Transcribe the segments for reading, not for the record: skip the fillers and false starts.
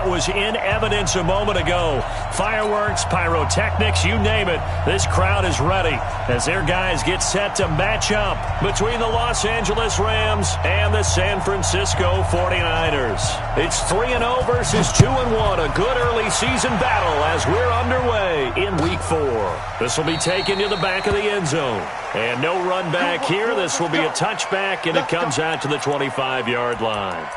that was in evidence a moment ago. Fireworks, pyrotechnics, you name it. This crowd is ready as their guys get set to match up between the Los Angeles Rams and the San Francisco 49ers. It's 3-0 versus 2-1, a good early season battle as we're underway in Week 4. This will be taken to the back of the end zone. And no run back here. This will be a touchback, and it comes out to the 25-yard line.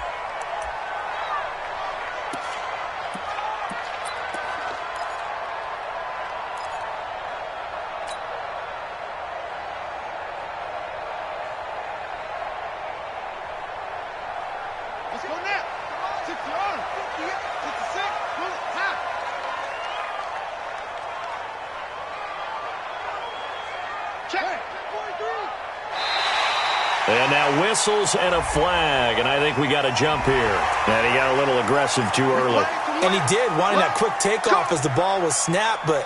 And now whistles and a flag, and I think we got a jump here. And he got a little aggressive too early. And he did, wanting that quick takeoff as the ball was snapped, but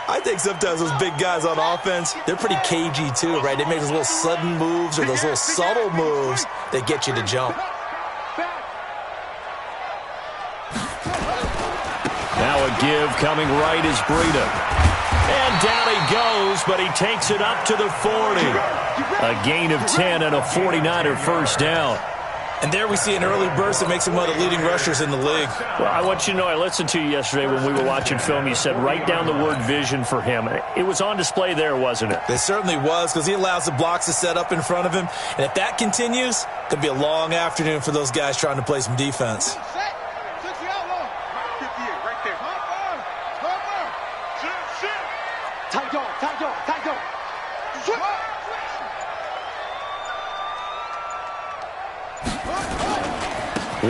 I think sometimes those big guys on offense, they're pretty cagey too, right? They make those little sudden moves or those little subtle moves that get you to jump. Now a give coming right is Breida. And down he goes, but he takes it up to the 40. A gain of 10 and a 49er first down. And there we see an early burst that makes him one of the leading rushers in the league. Well, I want you to know, I listened to you yesterday when we were watching film. You said write down the word vision for him. It was on display there, wasn't it? It certainly was, because he allows the blocks to set up in front of him. And if that continues, it could be a long afternoon for those guys trying to play some defense.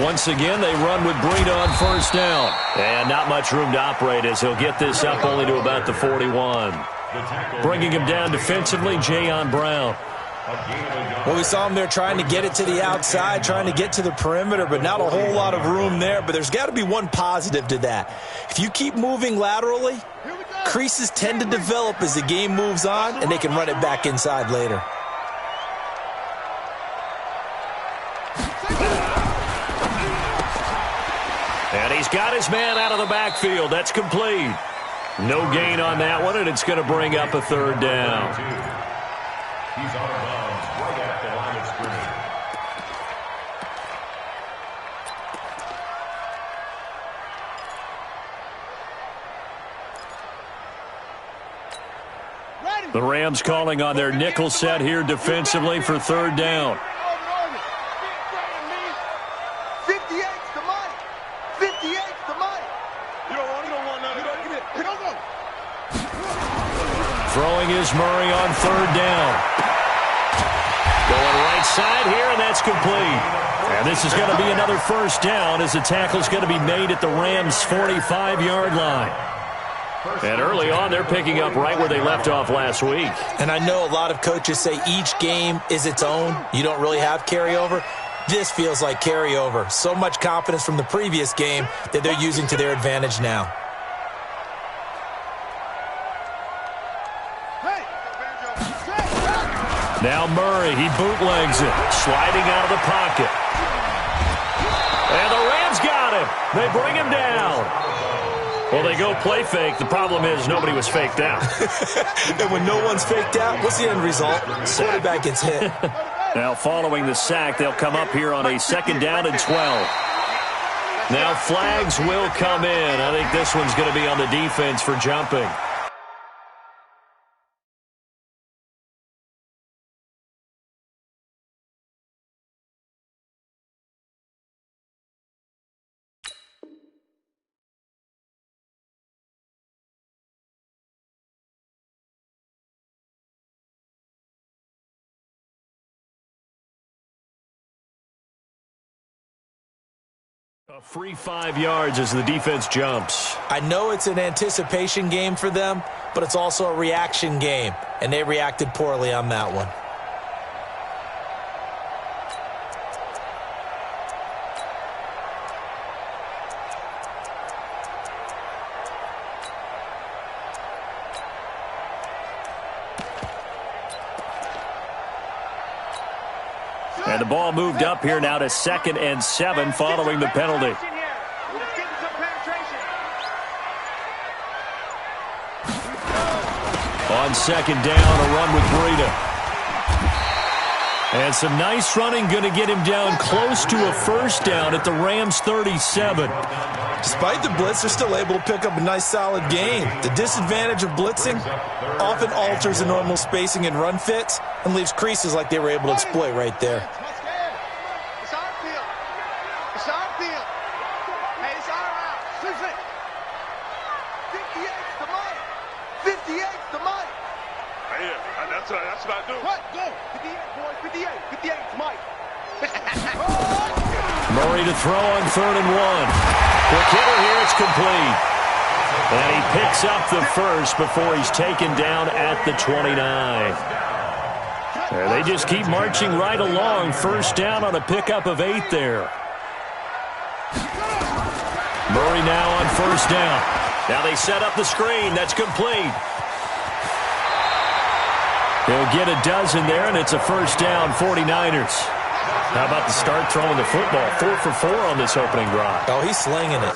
Once again, they run with Breida on first down. And not much room to operate as he'll get this up only to about the 41. Bringing him down defensively, Jayon Brown. Well, we saw him there trying to get it to the outside, trying to get to the perimeter, but not a whole lot of room there. But there's got to be one positive to that. If you keep moving laterally, creases tend to develop as the game moves on, and they can run it back inside later. And he's got his man out of the backfield. That's complete. No gain on that one, and it's going to bring up a third down. He's out of bounds right at the line of scrimmage. The Rams calling on their nickel set here defensively for third down. Throwing is Murray on third down. Going right side here, and that's complete. And this is going to be another first down as the tackle's going to be made at the Rams' 45-yard line. And early on, they're picking up right where they left off last week. And I know a lot of coaches say each game is its own. You don't really have carryover. This feels like carryover. So much confidence from the previous game that they're using to their advantage now. Now Murray, he bootlegs it, sliding out of the pocket. And the Rams got him. They bring him down. Well, they go play fake. The problem is nobody was faked out. And when no one's faked out, what's the end result? Quarterback gets hit. Now following the sack, they'll come up here on a second down and 12. Now flags will come in. I think this one's going to be on the defense for jumping. A free 5 yards as the defense jumps. I know it's an anticipation game for them, but it's also a reaction game, and they reacted poorly on that one. And the ball moved up here now to 2nd and 7 following the penalty. On second down, a run with Breida. And some nice running going to get him down close to a first down at the Rams' 37. Despite the blitz, they're still able to pick up a nice, solid gain. The disadvantage of blitzing often alters the normal spacing and run fits and leaves creases like they were able to exploit right there. It's our field. It's our field. Hey, it's our house. Listen. 58's the money. 58's the money. Yeah, that's what I do. What? Go. 58, boys. 58. 58's Mike. Murray to throw on 3rd and 1. Quick hitter here, it's complete. And he picks up the first before he's taken down at the 29. There, they just keep marching right along. First down on a pickup of 8 there. Murray now on first down. Now they set up the screen. That's complete. He'll get a dozen there, and it's a first down, 49ers. How about the start throwing the football? 4 for 4 on this opening drive. Oh, he's slinging it.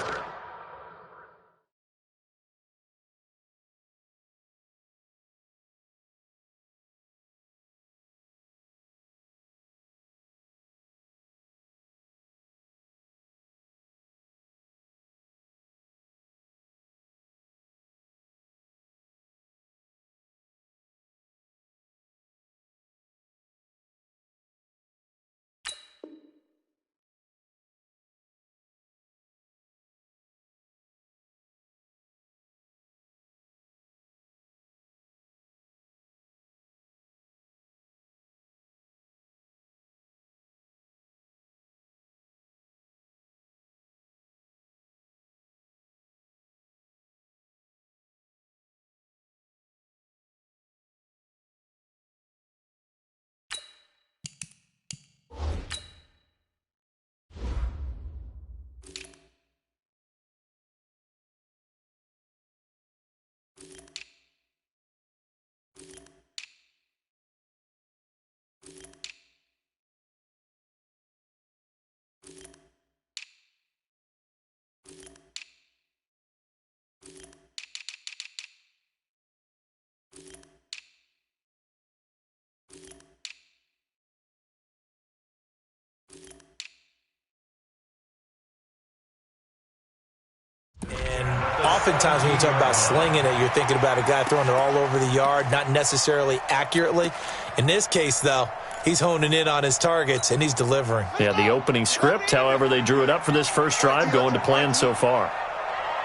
Oftentimes when you talk about slinging it, you're thinking about a guy throwing it all over the yard, not necessarily accurately. In this case, though, he's honing in on his targets, and he's delivering. Yeah, the opening script, however, they drew it up for this first drive, going to plan so far.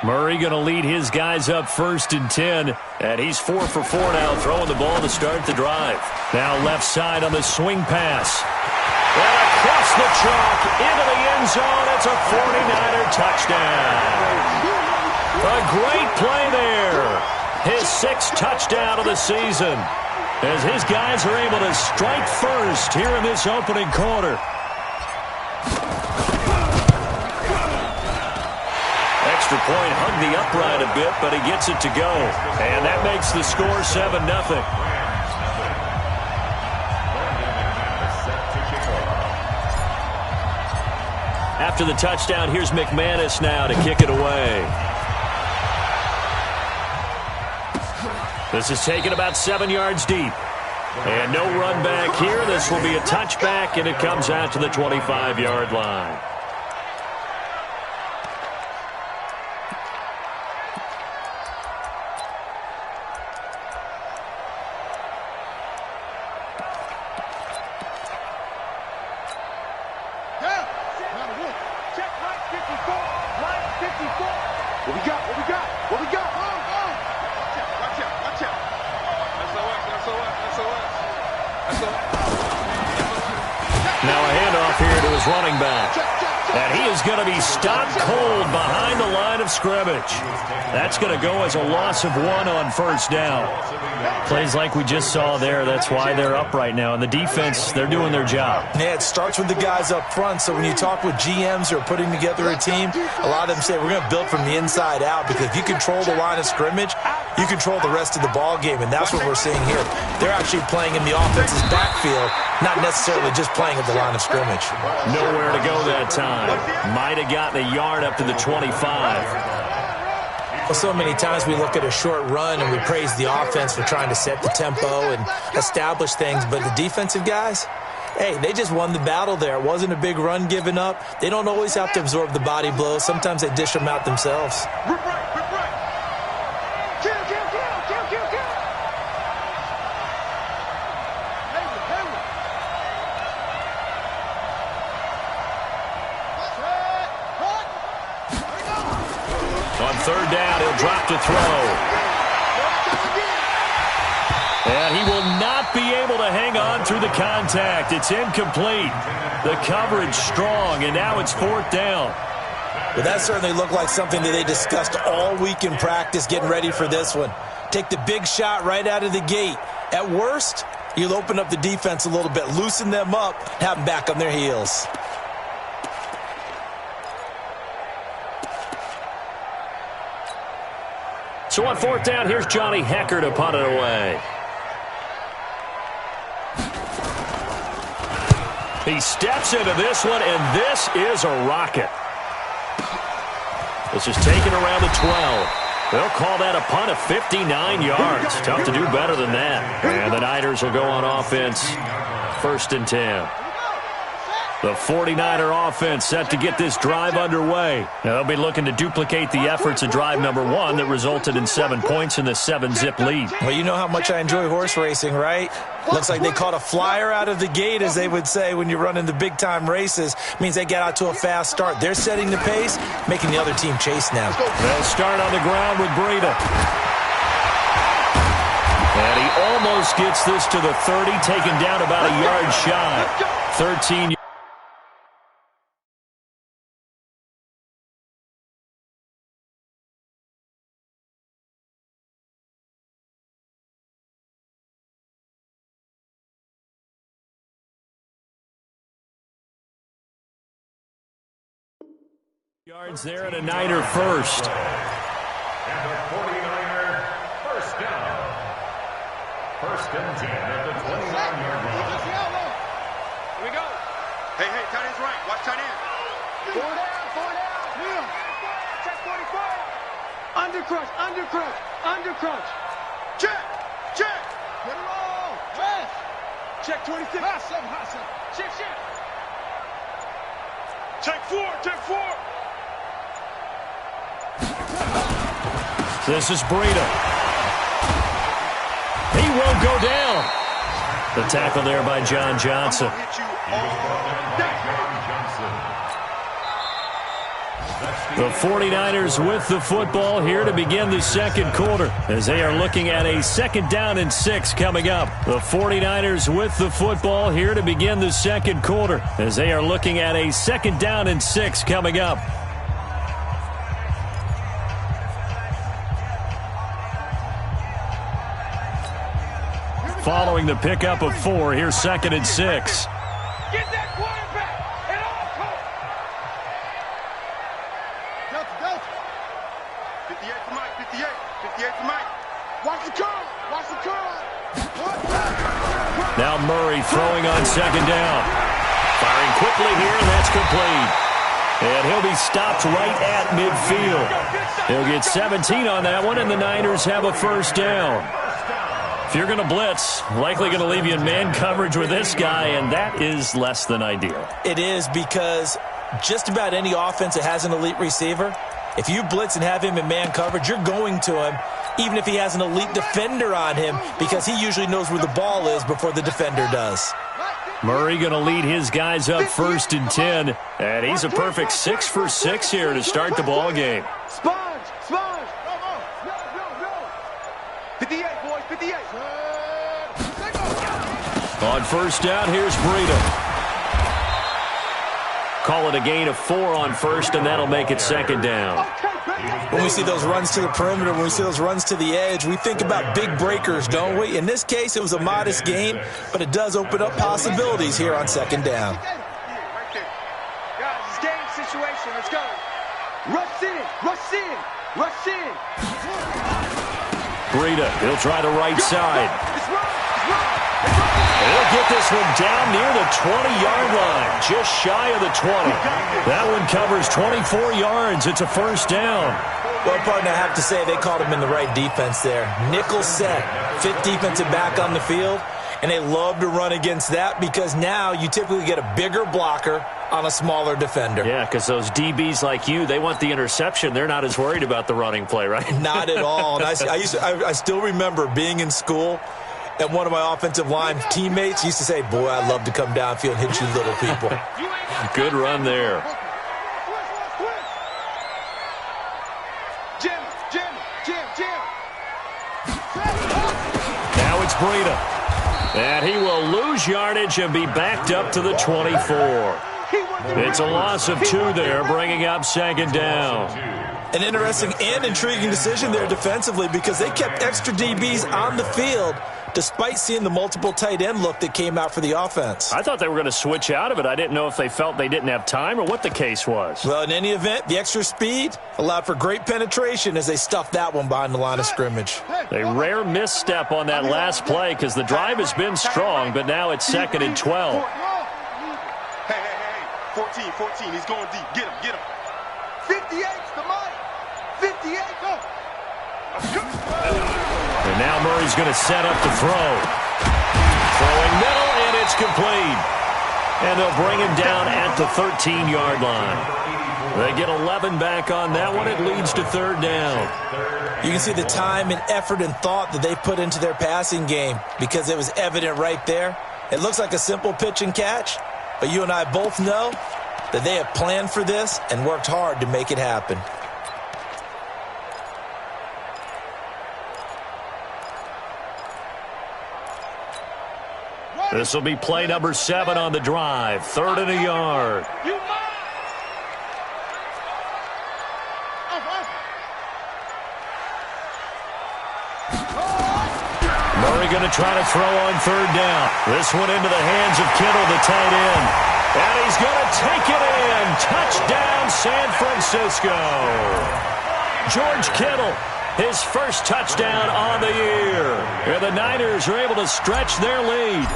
Murray going to lead his guys up 1st and 10, and he's 4 for 4 now, throwing the ball to start the drive. Now left side on the swing pass. And across the chalk, into the end zone, it's a 49er touchdown. A great play there. His 6th touchdown of the season, as his guys are able to strike first here in this opening quarter. Extra point hung the upright a bit, but he gets it to go. And that makes the score 7-0. After the touchdown, here's McManus now to kick it away. This is taken about 7 yards deep. And no run back here. This will be a touchback, and it comes out to the 25-yard line. Running back. And he is going to be stopped cold behind the line of scrimmage. That's going to go as a loss of 1 on first down. Plays like we just saw there, that's why they're up right now. And the defense, they're doing their job. Yeah, it starts with the guys up front. So when you talk with GMs who are putting together a team, a lot of them say we're going to build from the inside out, because if you control the line of scrimmage, you control the rest of the ball game, and that's what we're seeing here. They're actually playing in the offense's backfield, not necessarily just playing at the line of scrimmage. Nowhere to go that time. Might have gotten a yard up to the 25. Well, so many times we look at a short run and we praise the offense for trying to set the tempo and establish things, but the defensive guys, hey, they just won the battle there. It wasn't a big run given up. They don't always have to absorb the body blows. Sometimes they dish them out themselves. On third down, he'll drop to throw. And he will not be able to hang on through the contact. It's incomplete. The coverage strong, and now it's fourth down. But that certainly looked like something that they discussed all week in practice, getting ready for this one. Take the big shot right out of the gate. At worst, you'll open up the defense a little bit, loosen them up, have them back on their heels. So on fourth down, here's Johnny Hecker to punt it away. He steps into this one, and this is a rocket. This is taken around the 12. They'll call that a punt of 59 yards. Tough to do better than that. And the Niners will go on offense, 1st and 10. The 49er offense set to get this drive underway. Now they'll be looking to duplicate the efforts of drive number 1 that resulted in 7 points in the 7-zip lead. Well, you know how much I enjoy horse racing, right? Looks like they caught a flyer out of the gate, as they would say when you're running the big-time races. Means they get out to a fast start. They're setting the pace, making the other team chase now. They'll start on the ground with Breida. And he almost gets this to the 30, taken down about a yard shy. 13 yards there and a Niner first. And the 49er first down. 1st and 10 at the 29-yard line. Here we go. Hey, tight end's right. Watch tight end. 4 down. Check 45. Under crunch. Check. Get it all. Press. Check 26. Hot seven. Check. Check 4. This is Breida. He won't go down. The tackle there by John Johnson. The 49ers with the football here to begin the second quarter as they are looking at a 2nd down and 6 coming up. The 49ers with the football here to begin the second quarter as they are looking at a 2nd down and 6 coming up. Following the pickup of 4, here's 2nd and 6. Get that quarterback at all costs. Delta. 58 for Mike. 58 for Mike. Watch the curl. Now Murray throwing on 2nd down. Firing quickly here, and that's complete. And he'll be stopped right at midfield. He'll get 17 on that one, and the Niners have a 1st down. If you're going to blitz, likely going to leave you in man coverage with this guy, and that is less than ideal. It is, because just about any offense that has an elite receiver, if you blitz and have him in man coverage, you're going to him, even if he has an elite defender on him, because he usually knows where the ball is before the defender does. Murray going to lead his guys up 1st and 10, and he's a perfect 6 for 6 here to start the ball game. Sponge. 58, boys, 58. On 1st down, here's Breida. Call it a gain of 4 on 1st, and that'll make it 2nd down. When we see those runs to the perimeter, when we see those runs to the edge, we think about big breakers, don't we? In this case, it was a modest gain, but it does open up possibilities here on 2nd down. Right there. Guys, it's game situation. Let's go. Rush in. Breida, he'll try the right side. He'll get this one down near the 20-yard line, just shy of the 20. That one covers 24 yards. It's a 1st down. Well, partner, I have to say they called him in the right defense there. Nickel set, fifth defensive back on the field, and they love to run against that because now you typically get a bigger blocker on a smaller defender. Yeah, because those DBs like you, they want the interception. They're not as worried about the running play, right? Not at all. And I still remember being in school, and one of my offensive line teammates used to say, boy, I'd love to come downfield and hit you little people. Good run there. Now it's Breida. And he will lose yardage and be backed up to the 24. It's a loss of 2 there, bringing up second down. An interesting and intriguing decision there defensively because they kept extra DBs on the field despite seeing the multiple tight end look that came out for the offense. I thought they were going to switch out of it. I didn't know if they felt they didn't have time or what the case was. Well, in any event, the extra speed allowed for great penetration as they stuffed that one behind the line of scrimmage. A rare misstep on that last play because the drive has been strong, but now it's 2nd and 12. Hey, 14, he's going deep. Get him. 58's the money. 58, go. And now Murray's going to set up to throw. Throwing middle, and it's complete. And they'll bring him down at the 13-yard line. They get 11 back on that one. It leads to 3rd down. You can see the time and effort and thought that they put into their passing game because it was evident right there. It looks like a simple pitch and catch, but you and I both know that they have planned for this and worked hard to make it happen. This will be play number 7 on the drive. 3rd and a yard. Murray going to try to throw on 3rd down. This one into the hands of Kittle, the tight end. And he's going to take it in. Touchdown, San Francisco. George Kittle, his first touchdown on the year. And the Niners are able to stretch their lead.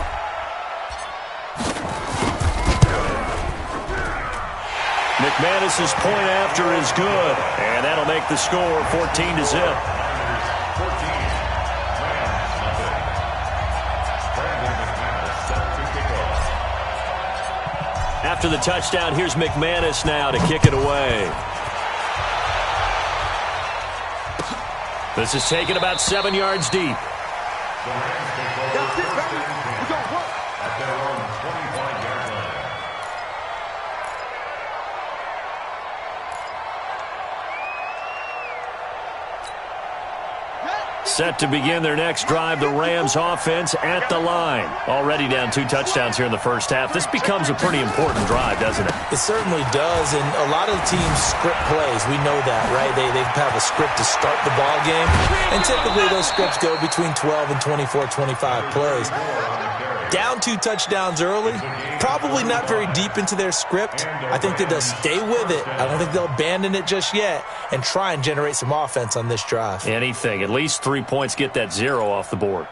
McManus's point after is good, and that'll make the score 14-0. After the touchdown, here's McManus now to kick it away. This is taken about 7 yards deep. That's it, baby. We're going to work. At their own 25-yard line. Set to begin their next drive, the Rams offense at the line. Already down 2 touchdowns here in the first half. This becomes a pretty important drive, doesn't it? It certainly does, and a lot of the teams script plays. We know that, right? They have a script to start the ball game, and typically those scripts go between 12 and 24, 25 plays. Down 2 touchdowns early, probably not very deep into their script. I think that they'll stay with it. I don't think they'll abandon it just yet and try and generate some offense on this drive. Anything. At least 3 points, get that 0 off the board.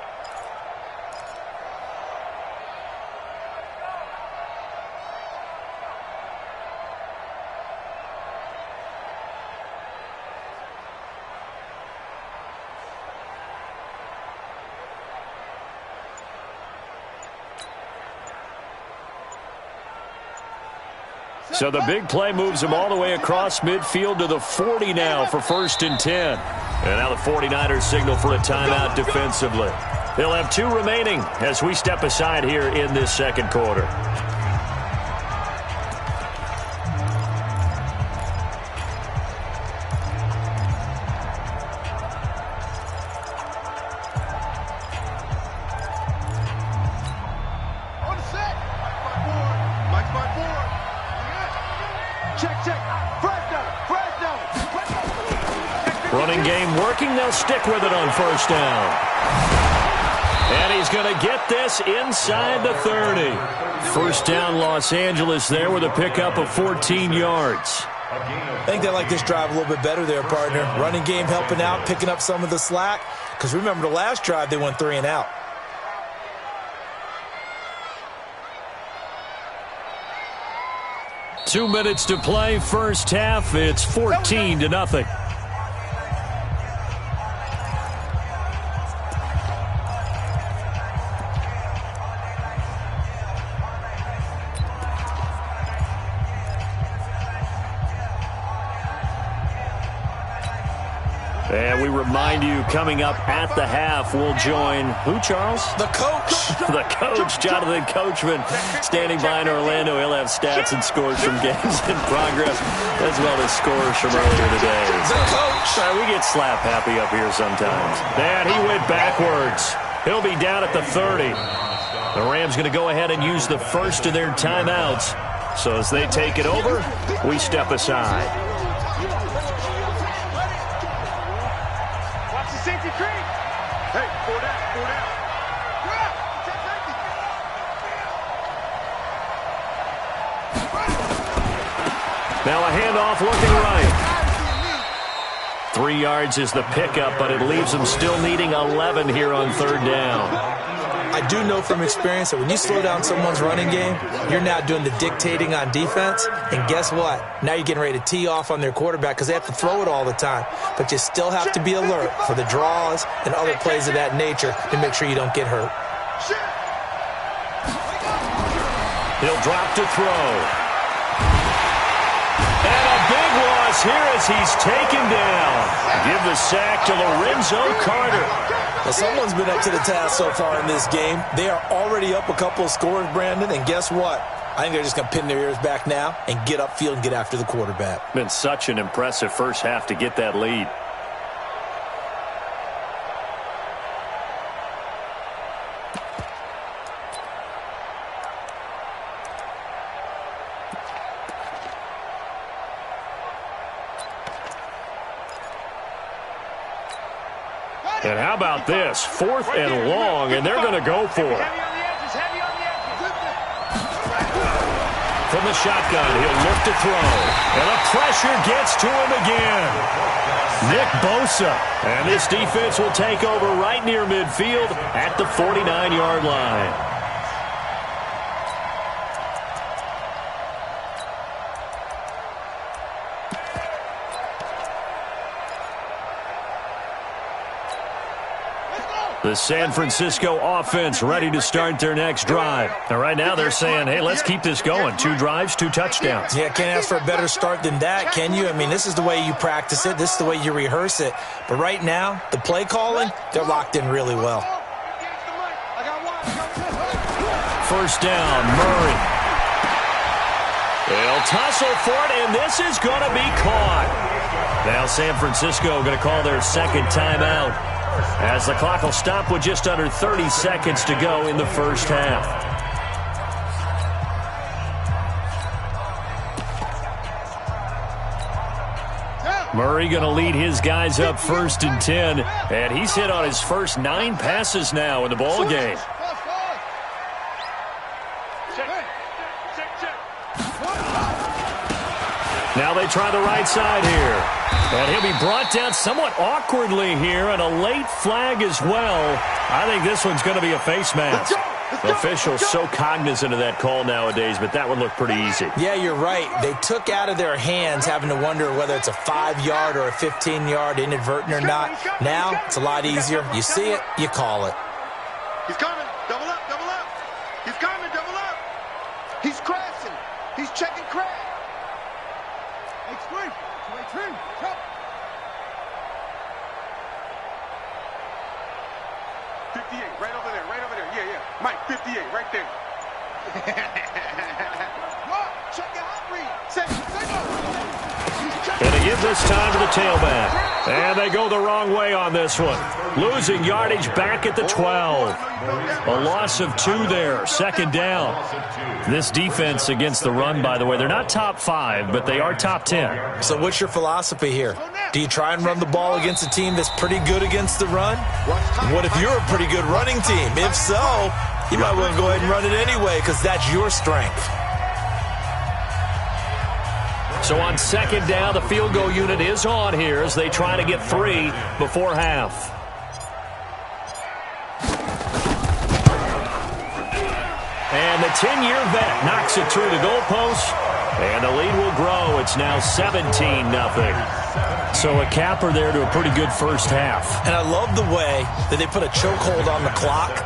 So the big play moves them all the way across midfield to the 40 now for 1st and 10. And now the 49ers signal for a timeout defensively. They'll have 2 remaining as we step aside here in this second quarter. On the set. Mike's my board. Check. Fresno. Running game working. They'll stick with it on 1st down. And he's going to get this inside the 30. 1st down, Los Angeles there with a pickup of 14 yards. I think they like this drive a little bit better there, partner. Running game helping out, picking up some of the slack. Because remember, the last drive, they went 3 and out. Two minutes to play, first half. It's 14-0. And we remind you, coming up at the half, we'll join who, Charles? The coach. The coach, Jonathan Coachman, standing by in Orlando. He'll have stats and scores from games in progress, as well as scores from earlier today. The coach. We get slap happy up here sometimes. And he went backwards. He'll be down at the 30. The Rams going to go ahead and use the first of their timeouts. So as they take it over, we step aside. Watch the safety creep. Hey, 4 down, 4 down. Now a handoff looking right. 3 yards is the pickup, but it leaves them still needing 11 here on third down. I do know from experience that when you slow down someone's running game, you're now doing the dictating on defense. And guess what? Now you're getting ready to tee off on their quarterback because they have to throw it all the time. But you still have to be alert for the draws and other plays of that nature to make sure you don't get hurt. He'll drop to throw. And a big loss here as he's taken down. Give the sack to Lorenzo Carter. Well, someone's been up to the task so far in this game. They are already up a couple of scores, Brandon, and guess what? I think they're just going to pin their ears back now and get upfield and get after the quarterback. Been such an impressive first half to get that lead. And how about this? 4th and long, and they're going to go for it. From the shotgun, he'll look to throw. And the pressure gets to him again. Nick Bosa. And this defense will take over right near midfield at the 49-yard line. The San Francisco offense ready to start their next drive. And right now they're saying, hey, let's keep this going. 2 drives, 2 touchdowns. Yeah, can't ask for a better start than that, can you? I mean, this is the way you practice it. This is the way you rehearse it. But right now, the play calling, they're locked in really well. First down, Murray. They'll tussle for it, and this is going to be caught. Now San Francisco going to call their second timeout, as the clock will stop with just under 30 seconds to go in the first half. Murray going to lead his guys up 1st and 10, and he's hit on his first 9 passes now in the ball game. Now they try the right side here. And he'll be brought down somewhat awkwardly here, and a late flag as well. I think this one's going to be a face mask. Officials so cognizant of that call nowadays, but that one looked pretty easy. Yeah, you're right. They took out of their hands having to wonder whether it's a 5-yard or a 15-yard inadvertent or not. Now it's a lot easier. You see it, you call it. He's coming. Double up, double up. He's coming, double up. He's crashing. He's checking crash. Extreme. 58, right over there, right over there. Yeah. Mike, 58, right there. Check your hot read. And they give this time to the tailback. And they go the wrong way on this one. Losing yardage back at the 12. A loss of 2 there, second down. This defense against the run, by the way, they're not top 5, but they are top 10. So what's your philosophy here? Do you try and run the ball against a team that's pretty good against the run? What if you're a pretty good running team? If so, you might want to go ahead and run it anyway because that's your strength. So on second down, the field goal unit is on here as they try to get 3 before half. And the 10-year vet knocks it through the goalpost, and the lead will grow. It's now 17-0. So a capper there to a pretty good first half. And I love the way that they put a chokehold on the clock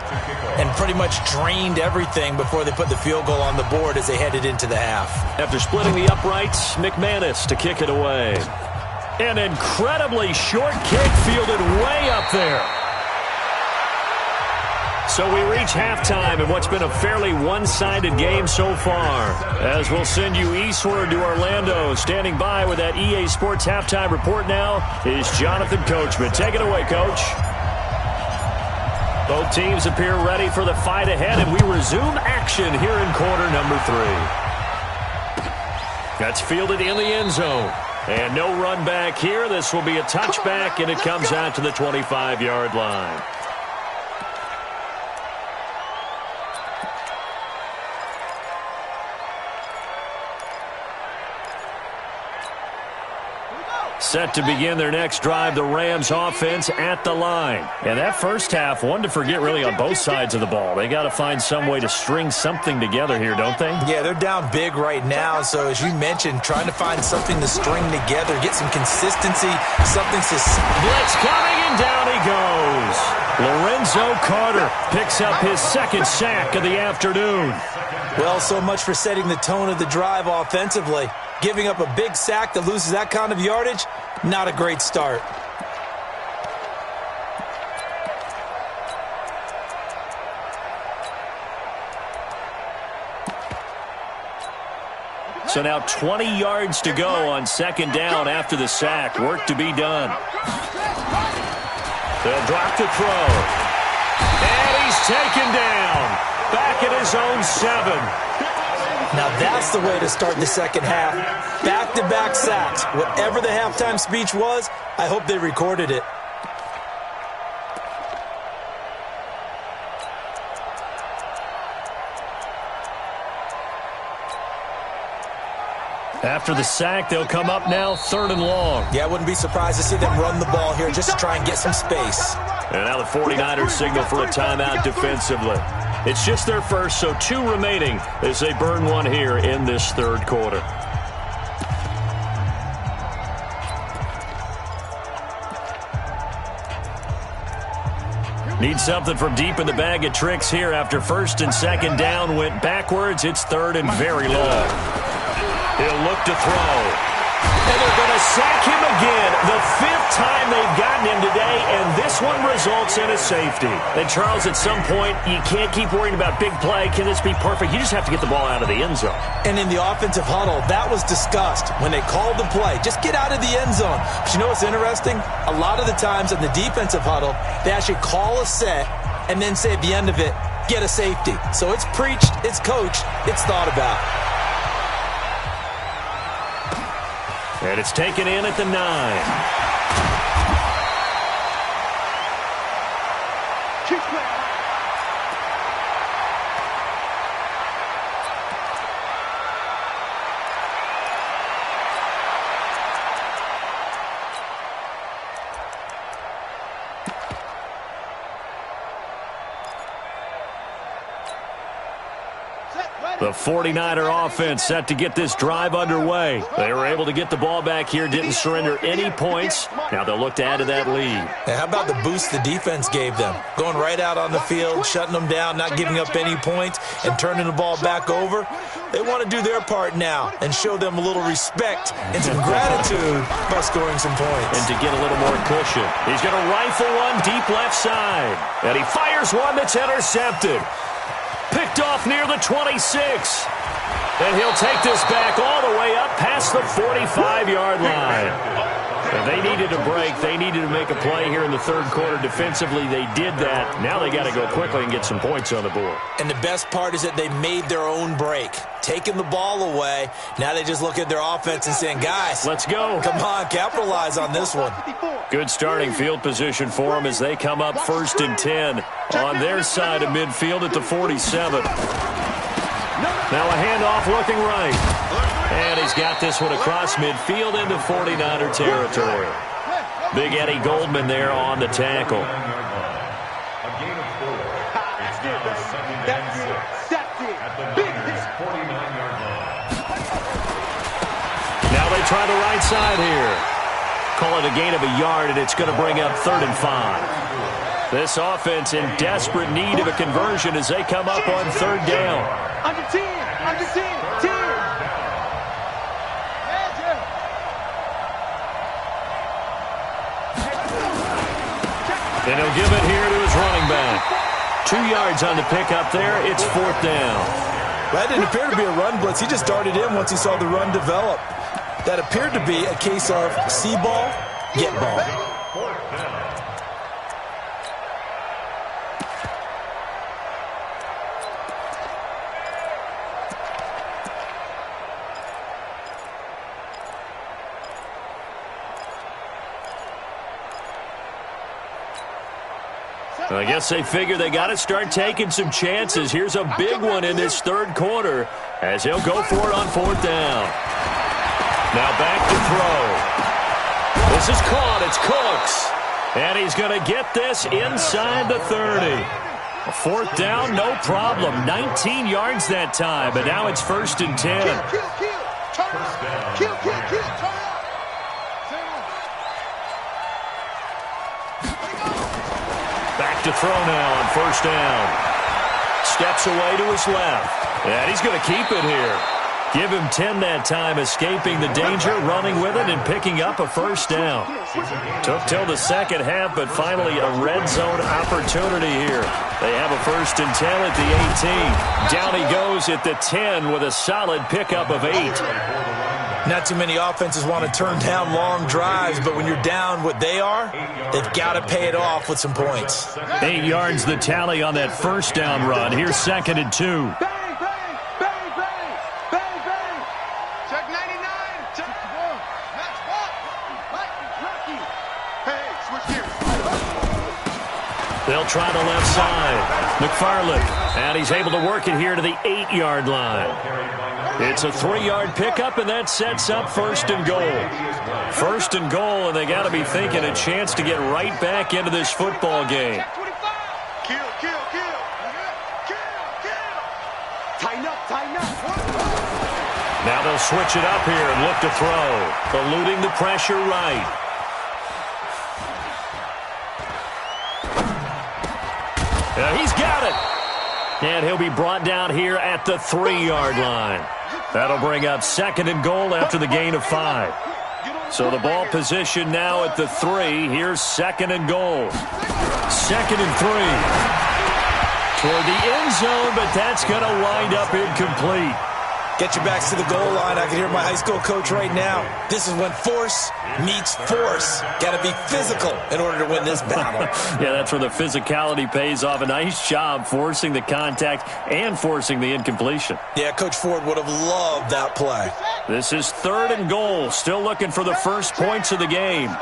and pretty much drained everything before they put the field goal on the board as they headed into the half. After splitting the uprights, McManus to kick it away. An incredibly short kick fielded way up there. So we reach halftime in what's been a fairly one-sided game so far. As we'll send you eastward to Orlando. Standing by with that EA Sports halftime report now is Jonathan Coachman. Take it away, Coach. Both teams appear ready for the fight ahead, and we resume action here in quarter number 3. That's fielded in the end zone. And no run back here. This will be a touchback, and it comes out to the 25-yard line. Set to begin their next drive, the Rams offense at the line. And that first half, one to forget really on both sides of the ball. They got to find some way to string something together here, don't they? Yeah, they're down big right now. So as you mentioned, trying to find something to string together, get some consistency, something to... Blitz coming, and down he goes. Lorenzo Carter picks up his second sack of the afternoon. Well, so much for setting the tone of the drive offensively. Giving up a big sack that loses that kind of yardage, not a great start. So now 20 yards to go on second down after the sack. Work to be done. They'll drop the throw. And he's taken down. Back at his own 7. Now that's the way to start the second half. Back-to-back sacks. Whatever the halftime speech was, I hope they recorded it. After the sack, they'll come up now 3rd and long. Yeah, I wouldn't be surprised to see them run the ball here just to try and get some space. And now the 49ers signal for a timeout defensively. It's just their first, so 2 remaining as they burn one here in this third quarter. Need something from deep in the bag of tricks here after first and second down went backwards. It's 3rd and very long. He'll look to throw. And they're going to sack him again. The 5th time they've gotten him today, and this one results in a safety. And, Charles, at some point, you can't keep worrying about big play. Can this be perfect? You just have to get the ball out of the end zone. And in the offensive huddle, that was discussed when they called the play. Just get out of the end zone. But you know what's interesting? A lot of the times in the defensive huddle, they actually call a set and then say at the end of it, get a safety. So it's preached, it's coached, it's thought about. And it's taken in at the 9. The 49er offense set to get this drive underway. They were able to get the ball back here, didn't surrender any points. Now they'll look to add to that lead. Now, how about the boost the defense gave them? Going right out on the field, shutting them down, not giving up any points, and turning the ball back over. They want to do their part now and show them a little respect and some gratitude by scoring some points. And to get a little more cushion, he's going to rifle one deep left side. And he fires one that's intercepted. Picked off near the 26. And he'll take this back all the way up past the 45-yard line. And they needed a break. They needed to make a play here in the third quarter. Defensively, they did that. Now they got to go quickly and get some points on the board. And the best part is that they made their own break. Taking the ball away. Now they just look at their offense and saying, guys, let's go. Come on, capitalize on this one. Good starting field position for them as they come up 1st and 10 on their side of midfield at the 47. Now a handoff looking right. And he's got this one across midfield into 49er territory. Big Eddie Goldman there on the tackle. Now they try the right side here. Call it a gain of a yard, and it's going to bring up 3rd and 5. This offense in desperate need of a conversion as they come up on 3rd down. Under 10. 10. And he'll give it here to his running back. 2 yards on the pickup there. It's 4th down. That didn't appear to be a run blitz. He just darted in once he saw the run develop. That appeared to be a case of see ball, get ball. I guess they figure they got to start taking some chances. Here's a big one in this 3rd quarter as he'll go for it on 4th down. Now back to throw. This is caught. It's Cooks. And he's going to get this inside the 30. A 4th down, no problem. 19 yards that time, but now it's 1st and 10. Back to throw now on 1st down. Steps away to his left. And he's going to keep it here. Give him 10 that time, escaping the danger, running with it, and picking up a 1st down. Took till the 2nd half, but finally a red zone opportunity here. They have a 1st and 10 at the 18. Down he goes at the 10 with a solid pickup of 8. Not too many offenses want to turn down long drives, but when you're down what they are, they've got to pay it off with some points. 8 yards the tally on that 1st down run. Here's 2nd and 2. They'll try the left side. McFarland, and he's able to work it here to the 8-yard line. It's a 3-yard pickup, and that sets up 1st and goal. 1st and goal, and they got to be thinking a chance to get right back into this football game. Now they'll switch it up here and look to throw. Eluding the pressure right. He's got it. And he'll be brought down here at the 3-yard line. That'll bring up 2nd and goal after the gain of 5. So the ball position now at the 3. Here's 2nd and goal. 2nd and 3. Toward the end zone, but that's going to wind up incomplete. Get your backs to the goal line. I can hear my high school coach right now. This is when force meets force. Got to be physical in order to win this battle. Yeah, that's where the physicality pays off. A nice job forcing the contact and forcing the incompletion. Yeah, Coach Ford would have loved that play. This is 3rd and goal. Still looking for the first points of the game.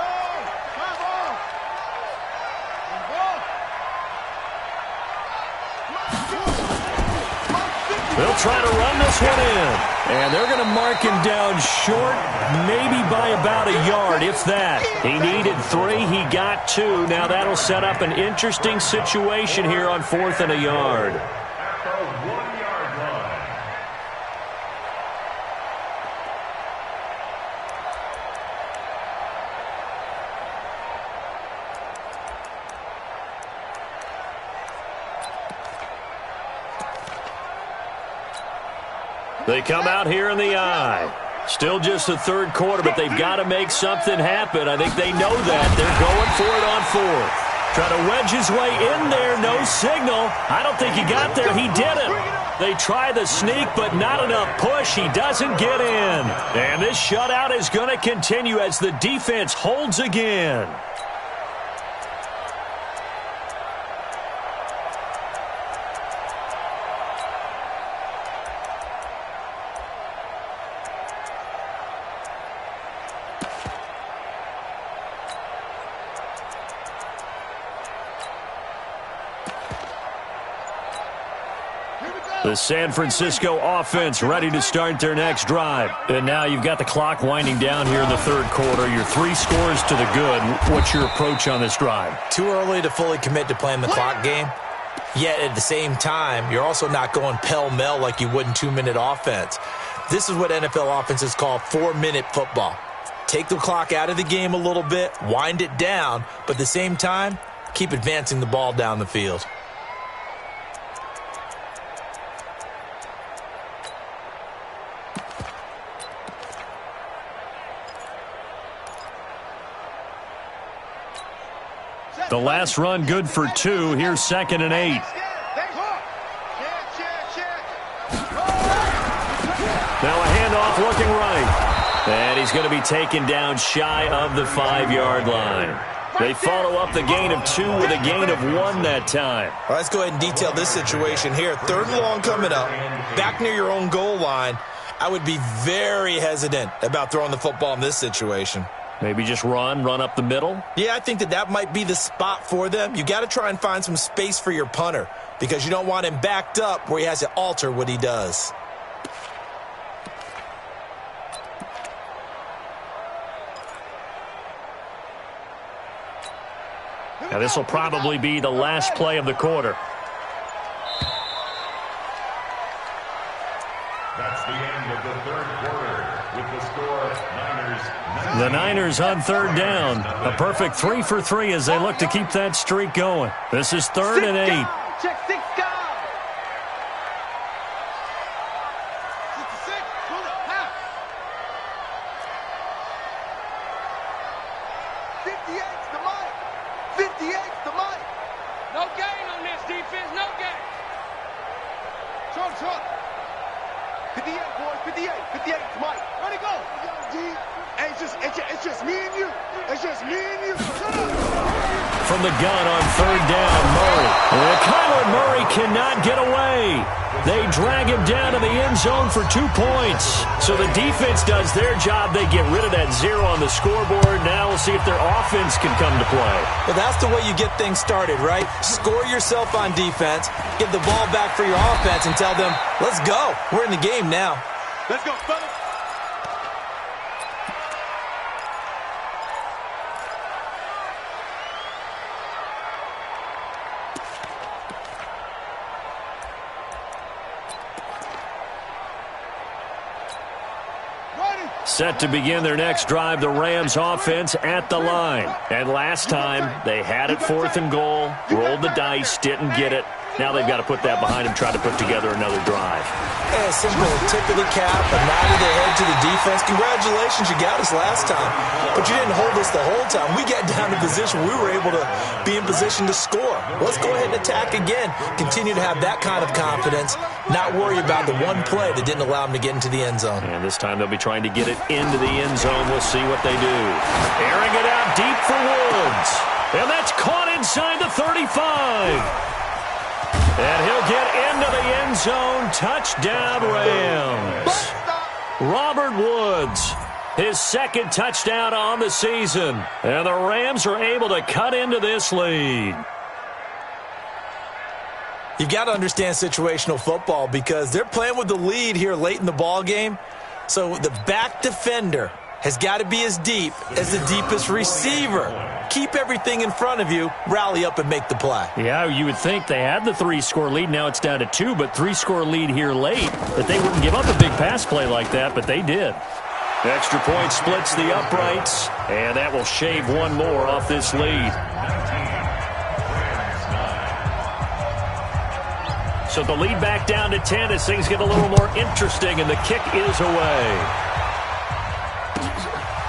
They'll try to run this one in. And they're going to mark him down short, maybe by about a yard, if that. He needed 3. He got 2. Now that'll set up an interesting situation here on 4th and a yard. At the 1-yard line. They come out here in the eye. Still just the 3rd quarter, but they've got to make something happen. I think they know that. They're going for it on 4th. Trying to wedge his way in there. No signal. I don't think he got there. He didn't. They try the sneak, but not enough push. He doesn't get in. And this shutout is going to continue as the defense holds again. The San Francisco offense ready to start their next drive. And now you've got the clock winding down here in the 3rd quarter. Your 3 scores to the good. What's your approach on this drive? Too early to fully commit to playing the clock game. Yet at the same time, you're also not going pell-mell like you would in 2-minute offense. This is what NFL offenses call 4-minute football. Take the clock out of the game a little bit, wind it down, but at the same time, keep advancing the ball down the field. The last run good for 2. Here's 2nd and 8. Now a handoff looking right. And he's going to be taken down shy of the 5-yard line. They follow up the gain of 2 with a gain of 1 that time. All right, let's go ahead and detail this situation here. 3rd and long coming up, back near your own goal line. I would be very hesitant about throwing the football in this situation. Maybe just run up the middle? Yeah, I think that might be the spot for them. You got to try and find some space for your punter because you don't want him backed up where he has to alter what he does. Now this will probably be the last play of the quarter. That's the end of the 3rd quarter with the score Niners. The Niners on 3rd down. A perfect 3 for 3 as they look to keep that streak going. This is 3rd and 8. Check 6 down. 66, pull it, half. 58's the mic. 58's the mic. No gain on this defense, no gain. Short. 58, boys, 58. 58's the mic. Ready, go. Hey, it's just me and you. It's just me and you. Shut up. From the gun on 3rd down, Murray. And Kyler Murray cannot get away. They drag him down to the end zone for 2 points. So the defense does their job. They get rid of that 0 on the scoreboard. Now we'll see if their offense can come to play. Well, that's the way you get things started, right? Score yourself on defense, give the ball back for your offense, and tell them, let's go. We're in the game now. Let's go, fellas. Set to begin their next drive, the Rams offense at the line. And last time, they had it 4th and goal, rolled the dice, didn't get it. Now they've got to put that behind them, try to put together another drive. A simple tip of the cap, a nod of the head to the defense. Congratulations, you got us last time. But you didn't hold us the whole time. We got down to position. We were able to be in position to score. Let's go ahead and attack again. Continue to have that kind of confidence. Not worry about the one play that didn't allow them to get into the end zone. And this time they'll be trying to get it into the end zone. We'll see what they do. Airing it out deep for Woods. And that's caught inside the 35. And he'll get into the end zone. Touchdown, Rams. Robert Woods, his 2nd touchdown on the season. And the Rams are able to cut into this lead. You've got to understand situational football because they're playing with the lead here late in the ball game. So the back defender has got to be as deep as the deepest receiver. Keep everything in front of you, rally up and make the play. Yeah, you would think they had the 3-score lead. Now it's down to 2, but 3-score lead here late. That they wouldn't give up a big pass play like that, but they did. Extra point splits the uprights, and that will shave 1 more off this lead. So the lead back down to 10 as things get a little more interesting, and the kick is away.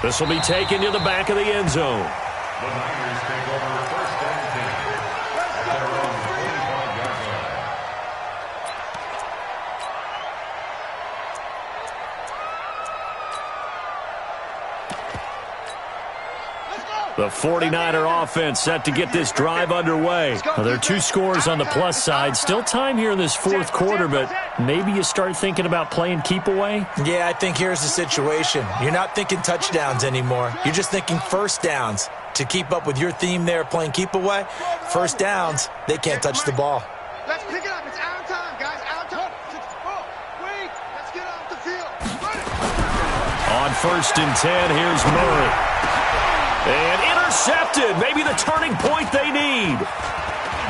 This will be taken to the back of the end zone. The Niners take over 1st and 10 at their own 45-yard line. The 49er offense set to get this drive underway. Well, there are 2 scores on the plus side. Still time here in this 4th quarter, but maybe you start thinking about playing keep away? Yeah, I think here's the situation. You're not thinking touchdowns anymore. You're just thinking 1st downs. To keep up with your theme there, playing keep away, 1st downs, they can't touch the ball. Let's pick it up. It's our time, guys. Our time. Wait. Let's get off the field. On 1st and 10, here's Murray. And intercepted. Maybe the turning point they need.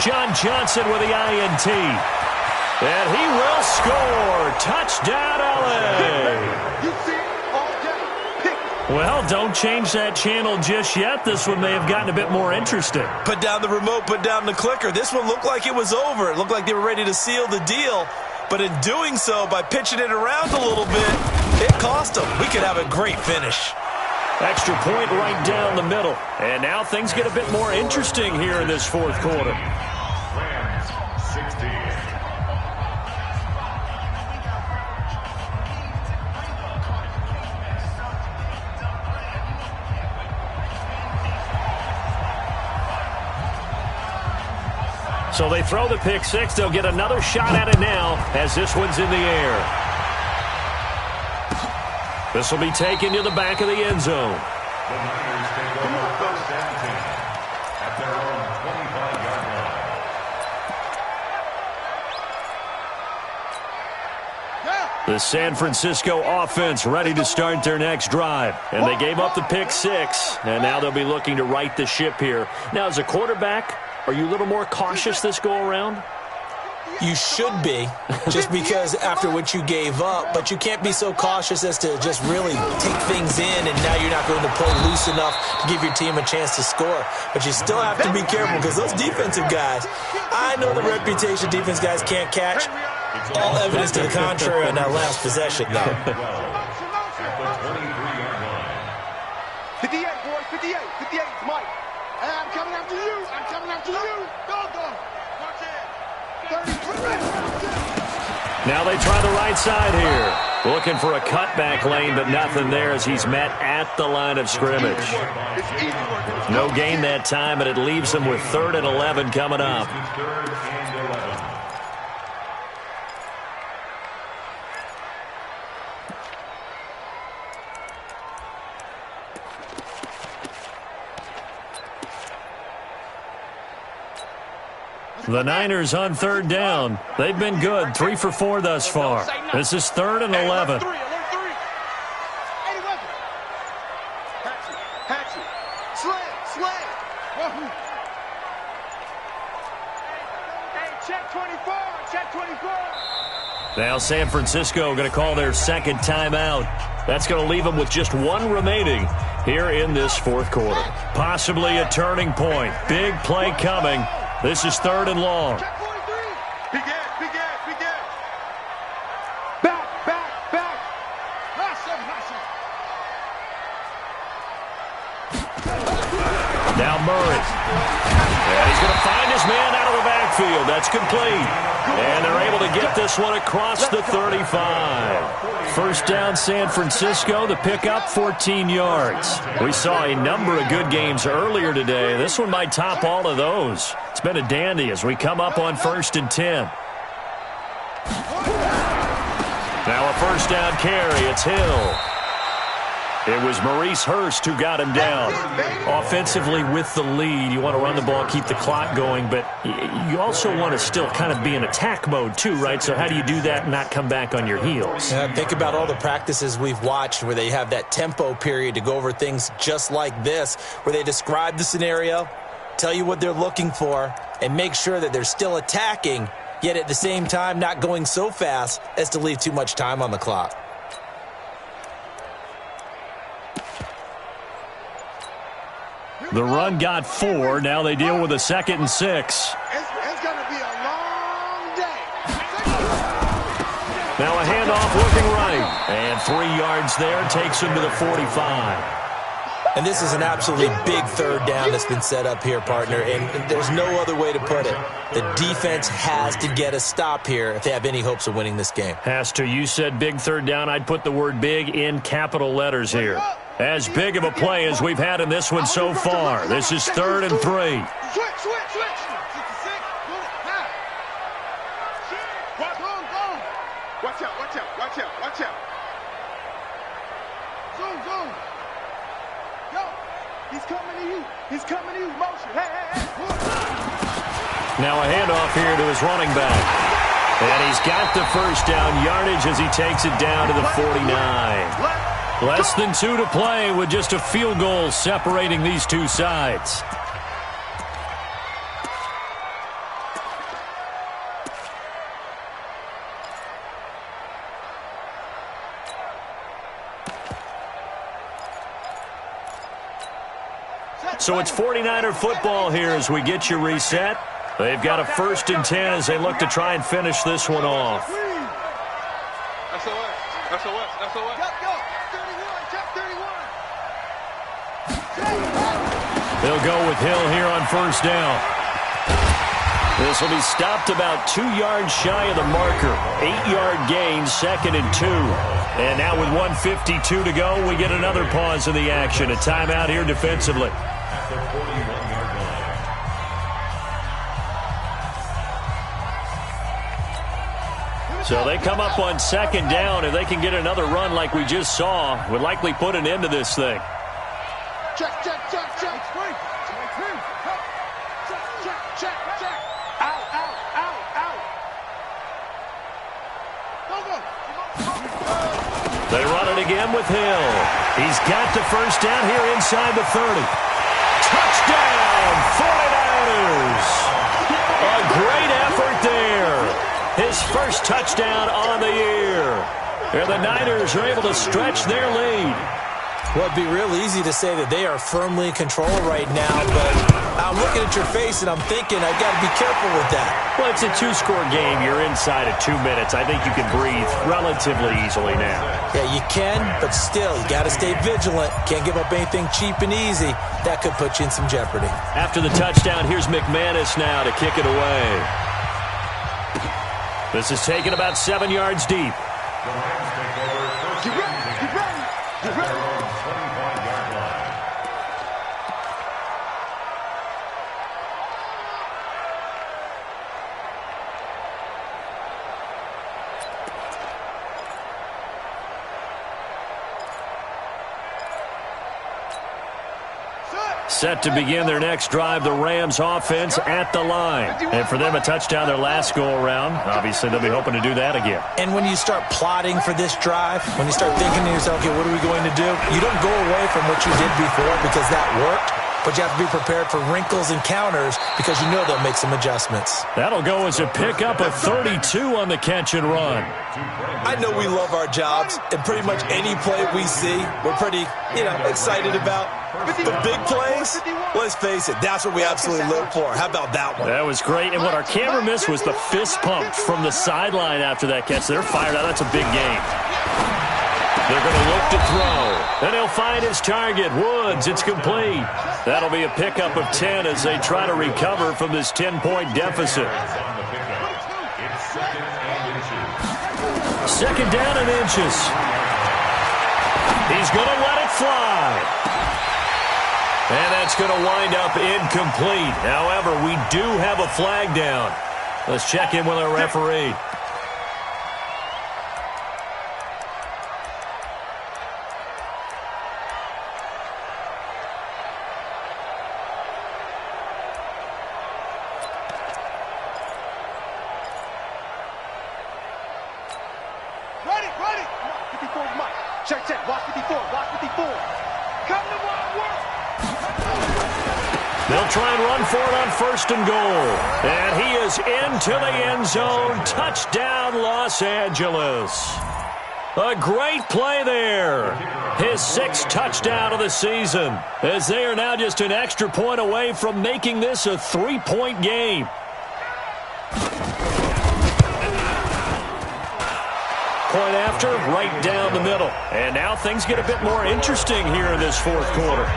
John Johnson with the INT. And he will score. Touchdown, LA. You see it all day. Pick it. Well, don't change that channel just yet. This one may have gotten a bit more interesting. Put down the remote, put down the clicker. This one looked like it was over. It looked like they were ready to seal the deal. But in doing so, by pitching it around a little bit, it cost them. We could have a great finish. Extra point right down the middle. And now things get a bit more interesting here in this fourth quarter. Rams 16. So they throw the pick six. They'll get another shot at it now as this one's in the air. This will be taken to the back of the end zone. The Niners take over first and 10 at their own 25-yard line. The San Francisco offense ready to start their next drive. And they gave up the pick six, and now they'll be looking to right the ship here. Now, as a quarterback, are you a little more cautious this go-around? You should be, just because after what you gave up, but you can't be so cautious as to just really take things in, and now you're not going to play loose enough to give your team a chance to score. But you still have to be careful because those defensive guys, I know the reputation defense guys can't catch. All evidence to the contrary on that last possession, though. At the 23-yard line. 58, boys, 58, 58, it's Mike. Hey, I'm coming after you. I'm coming after you. Go, go. Watch it. 33. Now they try the right side here. Looking for a cutback lane, but nothing there as he's met at the line of scrimmage. No gain that time, and it leaves them with 3rd and 11 coming up. 3rd and 11. The Niners on 3rd down. They've been good, 3 for 4 thus far. This is 3rd and 11. Check 24, check 24. Now San Francisco going to call their second timeout. That's going to leave them with just 1 remaining here in this fourth quarter. Possibly a turning point. Big play coming. This is 3rd and long. Check 43. Big ass, big ass, big ass. Back, back, back. Last seven, last seven. Now Murray. And he's going to find his man out of the backfield. That's complete. And they're able to get this one across the 35. First down, San Francisco. The pickup, 14 yards. We saw a number of good games earlier today. This one might top all of those. It's been a dandy as we come up on 1st and 10. Now a first down carry. It's Hill. It was Maurice Hurst who got him down. Offensively with the lead, you want to run the ball, keep the clock going, but you also want to still kind of be in attack mode too, right? So how do you do that and not come back on your heels? Think about all the practices we've watched where they have that tempo period to go over things just like this, where they describe the scenario, tell you what they're looking for, and make sure that they're still attacking, yet at the same time not going so fast as to leave too much time on the clock. The run got 4. Now they deal with a 2nd and 6. It's going to be a long day. Now a handoff looking right. And 3 yards there takes him to the 45. And this is an absolutely big 3rd down that's been set up here, partner, and there's no other way to put it. The defense has to get a stop here if they have any hopes of winning this game. Has to. You said big 3rd down. I'd put the word big in capital letters here. As big of a play as we've had in this one so far. This is 3rd and 3. Switch. 66. Watch out, watch out, watch out, watch out. Zoom. Yo, he's coming to you. He's coming to you. Motion. Hey. Now a handoff here to his running back. And he's got the first down yardage as he takes it down to the 49. Less than 2 to play with just a field goal separating these two sides. So it's 49er football here as we get you reset. They've got a 1st and 10 as they look to try and finish this one off. SOS. Go. 31. Check 31. They'll go with Hill here on first down. This will be stopped about 2 yards shy of the marker. 8-yard gain, 2nd and 2. And now with 1:52 to go, we get another pause in the action. A timeout here defensively. So they come up on 2nd down. If they can get another run like we just saw, would likely put an end to this thing. Check, check, check, check. Check, check, check. Out, out, out, out. They run it again with Hill. He's got the first down here inside the 30. Touchdown, 49ers. A great effort there. His first touchdown on the year. And the Niners are able to stretch their lead. Well, it'd be real easy to say that they are firmly in control right now, but I'm looking at your face and I'm thinking I've got to be careful with that. Well, it's a 2-score game. You're inside of 2 minutes. I think you can breathe relatively easily now. Yeah, you can, but still, you got to stay vigilant. Can't give up anything cheap and easy. That could put you in some jeopardy. After the touchdown, here's McManus now to kick it away. This is taken about 7 yards deep. Get ready, get ready, get ready. Set to begin their next drive, the Rams offense at the line. And for them, a touchdown their last go-around. Obviously, they'll be hoping to do that again. And when you start plotting for this drive, when you start thinking to yourself, okay, what are we going to do? You don't go away from what you did before because that worked, but you have to be prepared for wrinkles and counters because you know they'll make some adjustments. That'll go as a pickup of 32 on the catch and run. I know we love our jobs, and pretty much any play we see, we're pretty, excited about. But big plays, let's face it, that's what we absolutely live for. How about that one? That was great, and what our camera missed was the fist pump from the sideline after that catch. They're fired out. That's a big game. They're going to look to throw, and he'll find his target, Woods. It's complete. That'll be a pickup of 10 as they try to recover from this 10-point deficit. 2nd down and inches. He's going to let it fly. And that's going to wind up incomplete. However, we do have a flag down. Let's check in with our referee. Ready, ready. 54, Mike. Check, check. Watch 54, watch 54. Come to one work. They'll try and run for it on 1st and goal. And he is into the end zone. Touchdown, Los Angeles. A great play there. His 6th touchdown of the season, as they are now just an extra point away from making this a 3-point game. Point after, right down the middle. And now things get a bit more interesting here in this 4th quarter.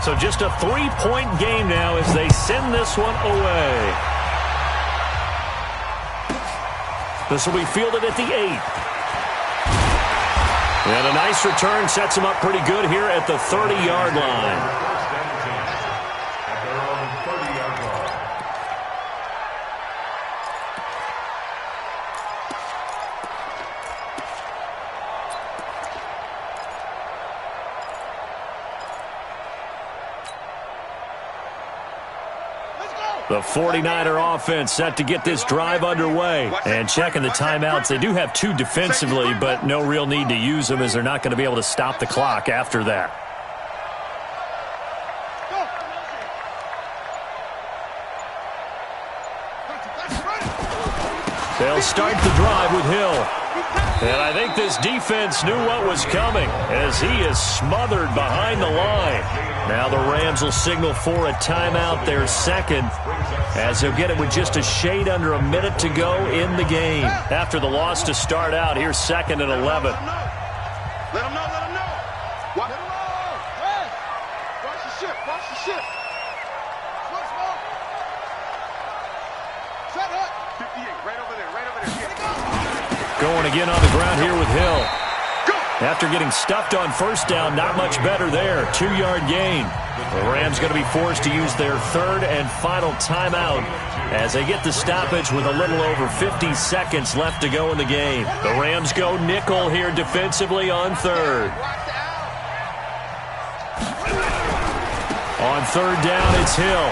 So just a 3-point game now as they send this one away. This will be fielded at the 8. And a nice return sets him up pretty good here at the 30-yard line. The 49er offense set to get this drive underway. And checking the timeouts, they do have 2 defensively, but no real need to use them as they're not going to be able to stop the clock after that. They'll start the drive with Hill. And I think this defense knew what was coming as he is smothered behind the line. Now the Rams will signal for a timeout, their second, as he'll get it with just a shade under a minute to go in the game. After the loss to start out, here's 2nd and 11. Let him know, let him know. Watch the ship, watch the ship. Set up. 58, right over there, right over there. Going again on the ground here with Hill. After getting stuffed on first down, not much better there. 2-yard gain. The Rams going to be forced to use their 3rd and final timeout as they get the stoppage with a little over 50 seconds left to go in the game. The Rams go nickel here defensively on 3rd. On 3rd down, it's Hill.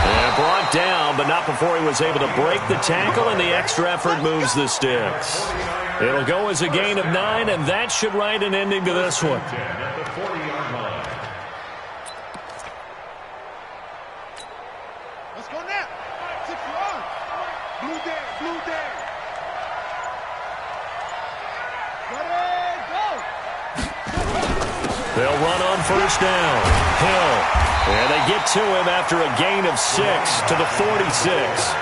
And brought down, but not before he was able to break the tackle, and the extra effort moves the sticks. It'll go as a gain of 9, and that should write an ending to this one. Let's go now. 6-yard. Blue day, blue day. Ready, go. They'll run on first down. Hill. And they get to him after a gain of 6 to the 46.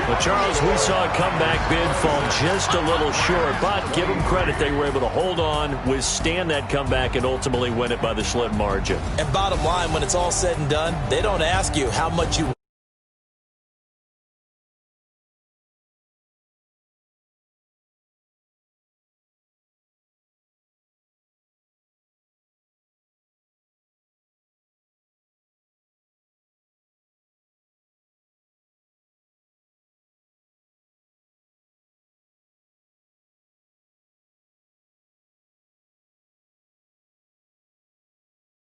But, Charles, we saw a comeback bid fall just a little short, but give them credit. They were able to hold on, withstand that comeback, and ultimately win it by the slim margin. And bottom line, when it's all said and done, they don't ask you how much you